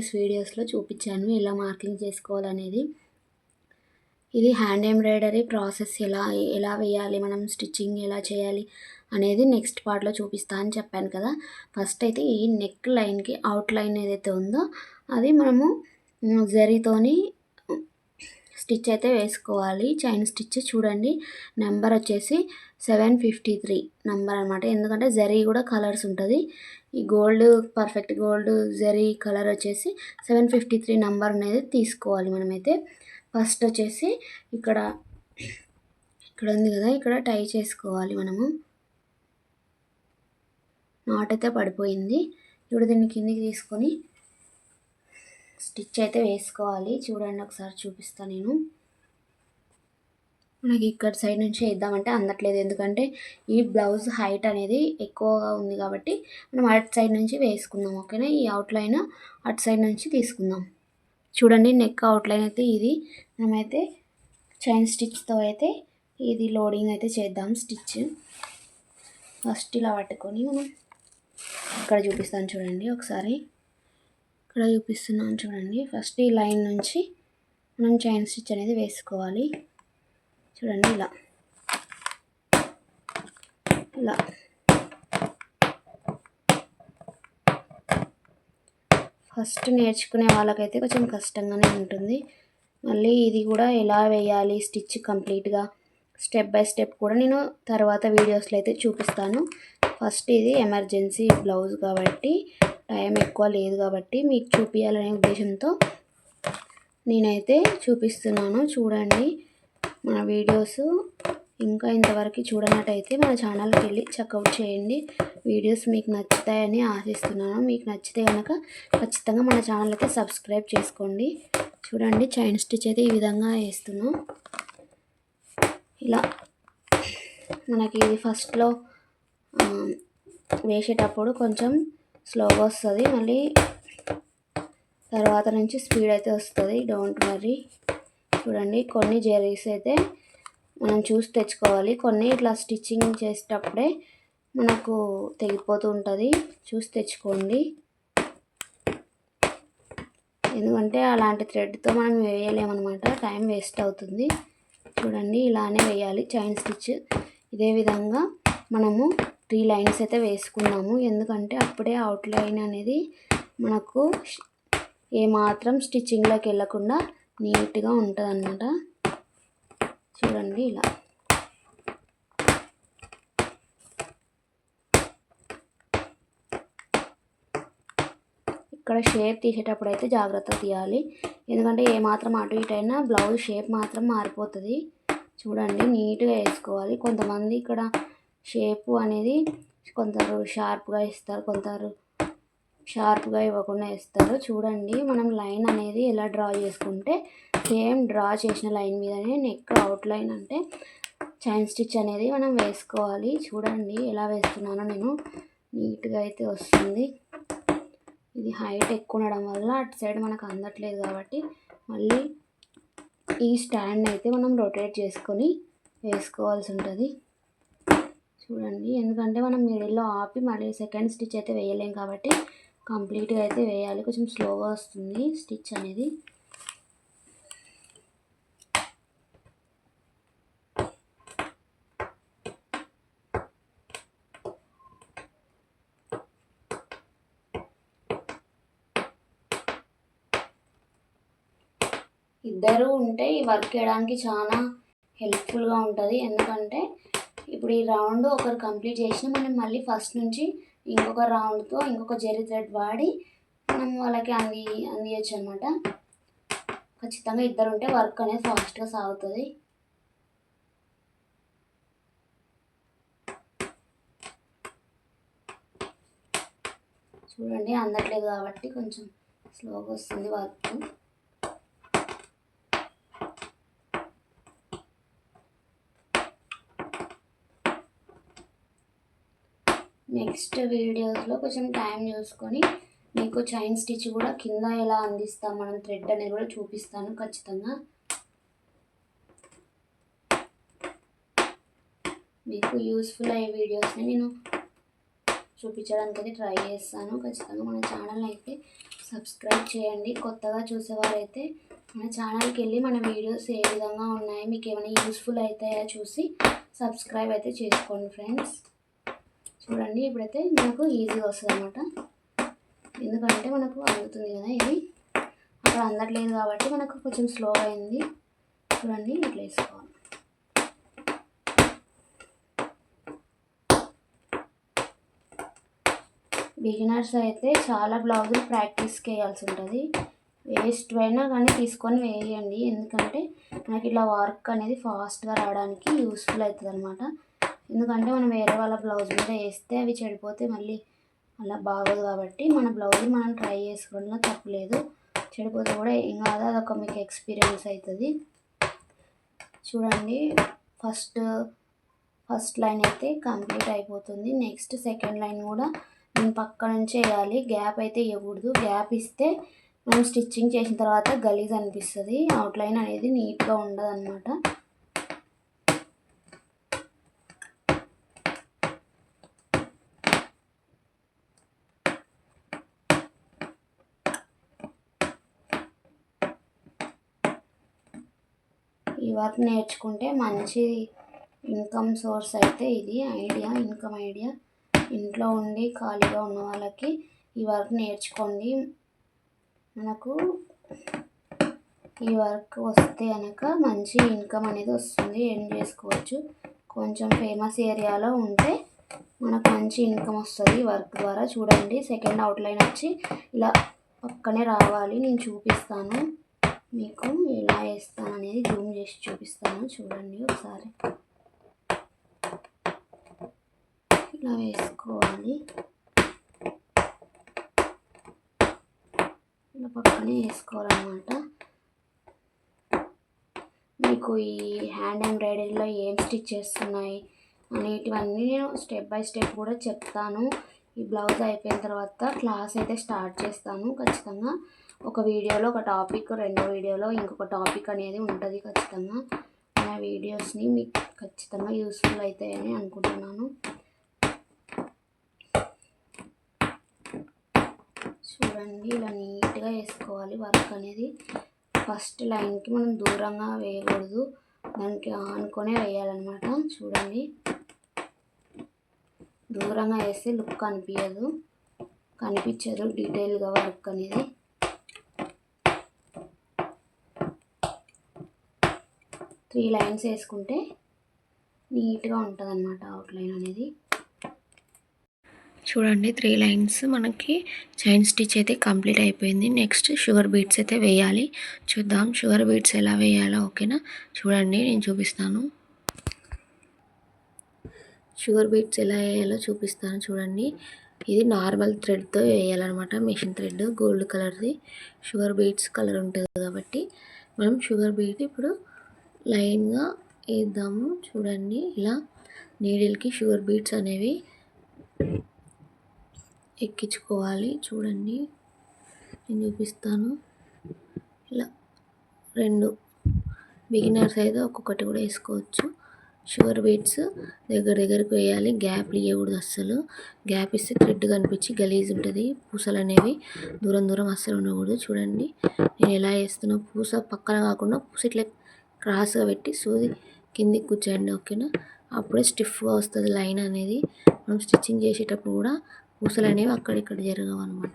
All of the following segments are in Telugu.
ప్రీవియస్ వీడియోస్లో చూపించాను ఎలా మార్కింగ్ చేసుకోవాలనేది. ఇది హ్యాండ్ ఎంబ్రాయిడరీ ప్రాసెస్ ఎలా వేయాలి, మనం స్టిచ్చింగ్ ఎలా చేయాలి అనేది నెక్స్ట్ పార్ట్లో చూపిస్తా అని చెప్పాను కదా. ఫస్ట్ అయితే ఈ నెక్ లైన్కి అవుట్ లైన్ ఏదైతే ఉందో అది మనము జరీతోని స్టిచ్ అయితే వేసుకోవాలి. చైన్ స్టిచ్ చూడండి, నెంబర్ వచ్చేసి 753 నెంబర్ అనమాట. ఎందుకంటే జరీ కూడా కలర్స్ ఉంటుంది. ఈ gold perfect gold zari colour వచ్చేసి 753 నెంబర్ అనేది తీసుకోవాలి. మనమైతే ఫస్ట్ వచ్చేసి ఇక్కడ ఉంది కదా, ఇక్కడ టై చేసుకోవాలి. మనము నాట్ అయితే పడిపోయింది. ఇప్పుడు దీన్ని కిందికి తీసుకొని స్టిచ్ అయితే వేసుకోవాలి. చూడండి, ఒకసారి చూపిస్తాను నేను. మనకి ఇక్కడ సైడ్ నుంచి వేద్దామంటే అందట్లేదు, ఎందుకంటే ఈ బ్లౌజ్ హైట్ అనేది ఎక్కువగా ఉంది కాబట్టి మనం అటు సైడ్ నుంచి వేసుకుందాం. ఓకేనా, ఈ అవుట్లైన్ అటు సైడ్ నుంచి తీసుకుందాం. చూడండి, నెక్ అవుట్లైన్ అయితే ఇది. మనమైతే చైన్ స్టిచ్తో అయితే ఇది లోడింగ్ అయితే చేద్దాం. స్టిచ్ ఫస్ట్ ఇలా పట్టుకొని మనం ఇక్కడ చూపిస్తాను చూడండి, ఒకసారి ఇక్కడ చూపిస్తున్నాను చూడండి. ఫస్ట్ ఈ లైన్ నుంచి మనం చైన్ స్టిచ్ అనేది వేసుకోవాలి. చూడండి, ఇలా ఫస్ట్ నేర్చుకునే వాళ్ళకైతే కొంచెం కష్టంగానే ఉంటుంది. మళ్ళీ ఇది కూడా ఎలా వేయాలి స్టిచ్ కంప్లీట్గా స్టెప్ బై స్టెప్ కూడా నేను తర్వాత వీడియోస్లో అయితే చూపిస్తాను. ఫస్ట్ ఇది ఎమర్జెన్సీ బ్లౌజ్ కాబట్టి, టైం ఎక్కువ లేదు కాబట్టి మీకు చూపించాలనే ఉద్దేశంతో నేనైతే చూపిస్తున్నాను. చూడండి, మన వీడియోస్ ఇంకా ఇంతవరకు చూడనట్టయితే మన ఛానల్కి వెళ్ళి చెక్అవుట్ చేయండి. వీడియోస్ మీకు నచ్చుతాయని ఆశిస్తున్నాను. మీకు నచ్చితే కనుక ఖచ్చితంగా మన ఛానల్ అయితే సబ్స్క్రైబ్ చేసుకోండి. చూడండి, చైన్ స్టిచ్ అయితే ఈ విధంగా వేస్తున్నాం. ఇలా మనకి ఇది ఫస్ట్లో వేసేటప్పుడు కొంచెం స్లోగా వస్తుంది, మళ్ళీ తర్వాత నుంచి స్పీడ్ అయితే వస్తుంది. Don't worry. చూడండి, కొన్ని జరీస్ అయితే మనం చూసి తెచ్చుకోవాలి. కొన్ని ఇట్లా స్టిచ్చింగ్ చేసేటప్పుడే మనకు తెగిపోతూ ఉంటుంది, చూసి తెచ్చుకోండి. ఎందుకంటే అలాంటి థ్రెడ్తో మనం వేయలేమన్నమాట, టైం వేస్ట్ అవుతుంది. చూడండి, ఇలానే వేయాలి చైన్ స్టిచ్. ఇదే విధంగా మనము 3 లైన్స్ అయితే వేసుకున్నాము, ఎందుకంటే అప్పుడే అవుట్లైన్ అనేది మనకు ఏమాత్రం స్టిచ్చింగ్లోకి వెళ్ళకుండా నీట్గా ఉంటుంది అన్నమాట. చూడండి, ఇలా ఇక్కడ షేప్ తీసేటప్పుడు అయితే జాగ్రత్త తీయాలి, ఎందుకంటే ఏమాత్రం అటు ఇటు అయినా బ్లౌజ్ షేప్ మాత్రం మారిపోతుంది. చూడండి, నీట్గా వేసుకోవాలి. కొంతమంది ఇక్కడ షేపు అనేది కొందరు షార్ప్గా ఇస్తారు, కొందరు షార్ప్గా ఇవ్వకుండా వేస్తారు. చూడండి, మనం లైన్ అనేది ఎలా డ్రా చేసుకుంటే సేమ్ డ్రా చేసిన లైన్ మీదనే నెక్ అవుట్లైన్ అంటే చైన్ స్టిచ్ అనేది మనం వేసుకోవాలి. చూడండి, ఎలా వేస్తున్నానో నేను, నీట్గా అయితే వస్తుంది. ఇది హైట్ ఎక్కువ ఉండడం వల్ల అటు సైడ్ మనకు అందట్లేదు కాబట్టి మళ్ళీ ఈ స్టాండ్ అయితే మనం రొటేట్ చేసుకొని వేసుకోవాల్సి ఉంటుంది. చూడండి, ఎందుకంటే మనం మిడిల్లో ఆపి మళ్ళీ సెకండ్ స్టిచ్ అయితే వేయలేం కాబట్టి కంప్లీట్గా అయితే వేయాలి. కొంచెం స్లోగా వస్తుంది స్టిచ్ అనేది. ఇద్దరు ఉంటే ఈ వర్క్ చేయడానికి చాలా హెల్ప్ఫుల్గా ఉంటుంది. ఎందుకంటే ఇప్పుడు ఈ రౌండ్ ఒకరు కంప్లీట్ చేసినా మనం మళ్ళీ ఫస్ట్ నుంచి ఇంకొక రౌండ్తో ఇంకొక జరీ థ్రెడ్ వాడి మనం వాళ్ళకి అందియచ్చు అనమాట. ఖచ్చితంగా ఇద్దరు ఉంటే వర్క్ అనేది ఫాస్ట్గా సాగుతుంది. చూడండి, అందట్లేదు కాబట్టి కొంచెం స్లోగా వస్తుంది వర్క్. నెక్స్ట్ వీడియోస్లో కొంచెం టైం చూసుకొని మీకు చైన్ స్టిచ్ కూడా కింద ఎలా అందిస్తాం మనం థ్రెడ్ అనేది కూడా చూపిస్తాను ఖచ్చితంగా. మీకు యూస్ఫుల్ అయ్యే వీడియోస్ని నేను చూపించడానికి అయితే ట్రై చేస్తాను. ఖచ్చితంగా మన ఛానల్ అయితే సబ్స్క్రైబ్ చేయండి. కొత్తగా చూసేవారైతే మన ఛానల్కి వెళ్ళి మన వీడియోస్ ఏ విధంగా ఉన్నాయి, మీకు ఏమైనా యూస్ఫుల్ అవుతాయో చూసి సబ్స్క్రైబ్ అయితే చేసుకోండి ఫ్రెండ్స్. చూడండి ఇప్పుడైతే మనకు ఈజీగా వస్తుంది అన్నమాట. ఎందుకంటే మనకు అందుతుంది కదా, ఇది అక్కడ అందట్లేదు కాబట్టి మనకు కొంచెం స్లోగా అయింది. చూడండి ఇట్లా వేసుకోవాలి. బిగినర్స్ అయితే చాలా బ్లౌజులు ప్రాక్టీస్కి వేయాల్సి ఉంటుంది. వేస్ట్ అయినా కానీ తీసుకొని వేయండి, ఎందుకంటే మనకి ఇలా వర్క్ అనేది ఫాస్ట్గా రావడానికి యూస్ఫుల్ అవుతుంది అనమాట. ఎందుకంటే మనం వేరే వాళ్ళ బ్లౌజ్ మీద వేస్తే అవి చెడిపోతే మళ్ళీ అలా బాగోదు కాబట్టి మన బ్లౌజ్ మనం ట్రై చేసుకోవడంలో తప్పులేదు. చెడిపోతే కూడా ఏం కాదు, అదొక మీకు ఎక్స్పీరియన్స్ అవుతుంది. చూడండి ఫస్ట్ లైన్ అయితే కంప్లీట్ అయిపోతుంది. నెక్స్ట్ సెకండ్ లైన్ కూడా నేను పక్క నుంచి వేయాలి. గ్యాప్ అయితే ఇవ్వకూడదు. గ్యాప్ ఇస్తే మనం స్టిచ్చింగ్ చేసిన తర్వాత గలీజ్ అనిపిస్తుంది, అవుట్లైన్ అనేది నీట్గా ఉండదు అన్నమాట. ఈ వర్క్ నేర్చుకుంటే మంచి ఇన్కమ్ సోర్స్ అయితే ఇది ఇన్కమ్ ఐడియా. ఇంట్లో ఉండి ఖాళీగా ఉన్న వాళ్ళకి ఈ వర్క్ నేర్చుకోండి. మనకు ఈ వర్క్ వస్తే కనుక మంచి ఇన్కమ్ అనేది వస్తుంది, ఎర్న్ చేసుకోవచ్చు. కొంచెం ఫేమస్ ఏరియాలో ఉంటే మనకు మంచి ఇన్కమ్ వస్తుంది ఈ వర్క్ ద్వారా. చూడండి సెకండ్ అవుట్లైన్ వచ్చి ఇలా పక్కనే రావాలి. నేను చూపిస్తాను మీకు ఎలా వేస్తాను అనేది, జూమ్ చేసి చూపిస్తాను. చూడండి ఒకసారి ఇలా వేసుకోవాలి. ఇలా పక్కనే వేసుకోవాలన్నమాట. మీకు ఈ హ్యాండ్ ఎంబ్రాయిడరీలో ఏం స్టిచ్ చేస్తున్నాయి అనేటివన్నీ నేను స్టెప్ బై స్టెప్ కూడా చెప్తాను. ఈ బ్లౌజ్ అయిపోయిన తర్వాత క్లాస్ అయితే స్టార్ట్ చేస్తాను. ఖచ్చితంగా ఒక వీడియోలో ఒక టాపిక్, రెండో వీడియోలో ఇంకొక టాపిక్ అనేది ఉంటుంది. ఖచ్చితంగా నా వీడియోస్ని మీకు ఖచ్చితంగా యూస్ఫుల్ అవుతాయని అనుకుంటున్నాను. చూడండి ఇలా నీట్గా వేసుకోవాలి వర్క్ అనేది. ఫస్ట్ లైన్కి మనం దూరంగా వేయకూడదు, దానికి ఆనుకొనే వేయాలన్నమాట. చూడండి దూరంగా వేస్తే లుక్ కనిపించదు డీటెయిల్గా వర్క్ అనేది. 3 లైన్స్ వేసుకుంటే నీట్గా ఉంటుంది అన్నమాట అవుట్లైన్ అనేది. చూడండి 3 లైన్స్ మనకి చైన్ స్టిచ్ అయితే కంప్లీట్ అయిపోయింది. నెక్స్ట్ షుగర్ బీడ్స్ అయితే వేయాలి. చూద్దాం షుగర్ బీడ్స్ ఎలా వేయాలో. ఓకేనా, చూడండి నేను చూపిస్తాను. షుగర్ బీడ్స్ ఎలా వేయాలో చూపిస్తాను. చూడండి ఇది నార్మల్ థ్రెడ్తో వేయాలన్నమాట, మెషిన్ థ్రెడ్ గోల్డ్ కలర్ది. షుగర్ బీడ్స్ కలర్ ఉంటుంది కాబట్టి మనం షుగర్ బీడ్ ఇప్పుడు లైన్గా వేద్దాము. చూడండి ఇలా నీడిల్కి షుగర్ బీడ్స్ అనేవి ఎక్కించుకోవాలి. చూడండి నేను చూపిస్తాను. ఇలా 2 బిగినర్స్ అయితే ఒక్కొక్కటి కూడా వేసుకోవచ్చు. షుగర్ బీడ్స్ దగ్గరికి వేయాలి, గ్యాప్లు ఇవ్వకూడదు అస్సలు. గ్యాప్ ఇస్తే థ్రెడ్ కనిపించి గలీజ్ ఉంటుంది. పూసలు అనేవి దూరం అస్సలు ఉండకూడదు. చూడండి నేను ఎలా వేస్తున్నా, పూస పక్కన కాకుండా పూస ఇట్లా క్రాస్గా పెట్టి సూది కిందికి కూర్చోండి. ఓకేనా, అప్పుడే స్టిఫ్గా వస్తుంది లైన్ అనేది. మనం స్టిచ్చింగ్ చేసేటప్పుడు కూడా పూసలు అనేవి అక్కడిక్కడ జరగవు అనమాట.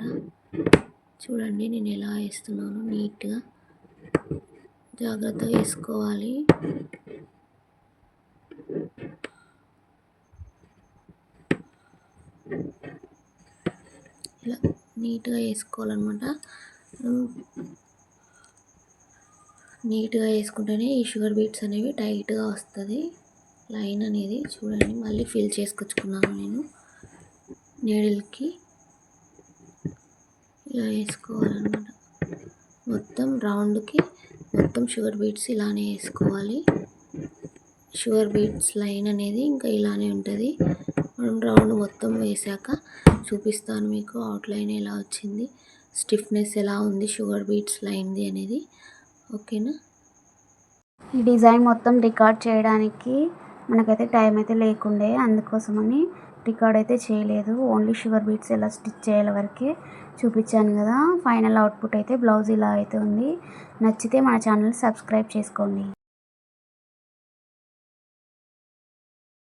చూడండి నేను ఎలా వేస్తున్నాను, నీట్గా జాగ్రత్తగా వేసుకోవాలి. ఇలా నీట్గా వేసుకోవాలన్నమాట. నీట్గా వేసుకుంటేనే ఈ షుగర్ బీట్స్ అనేవి టైట్గా వస్తుంది లైన్ అనేది. చూడండి మళ్ళీ ఫిల్ చేసుకొచ్చుకున్నాను నేను నీడిల్కి. ఇలా వేసుకోవాలన్నమాట మొత్తం రౌండ్కి. మొత్తం షుగర్ బీట్స్ ఇలానే వేసుకోవాలి. షుగర్ బీట్స్ లైన్ అనేది ఇంకా ఇలానే ఉంటుంది. మనం రౌండ్ మొత్తం వేసాక చూపిస్తాను మీకు అవుట్లైన్ ఎలా వచ్చింది, స్టిఫ్నెస్ ఎలా ఉంది షుగర్ బీట్స్ లైన్ది అనేది. ఓకేనా, ఈ డిజైన్ మొత్తం రికార్డ్ చేయడానికి మనకైతే టైం అయితే లేకుండే, అందుకోసమని రికార్డ్ అయితే చేయలేదు. ఓన్లీ షుగర్ బీట్స్ ఎలా స్టిచ్ చేయాలి వరకే చూపించాను కదా. ఫైనల్ అవుట్పుట్ అయితే బ్లౌజ్ ఇలా అయితే ఉంది. నచ్చితే మన ఛానల్ సబ్స్క్రైబ్ చేసుకోండి.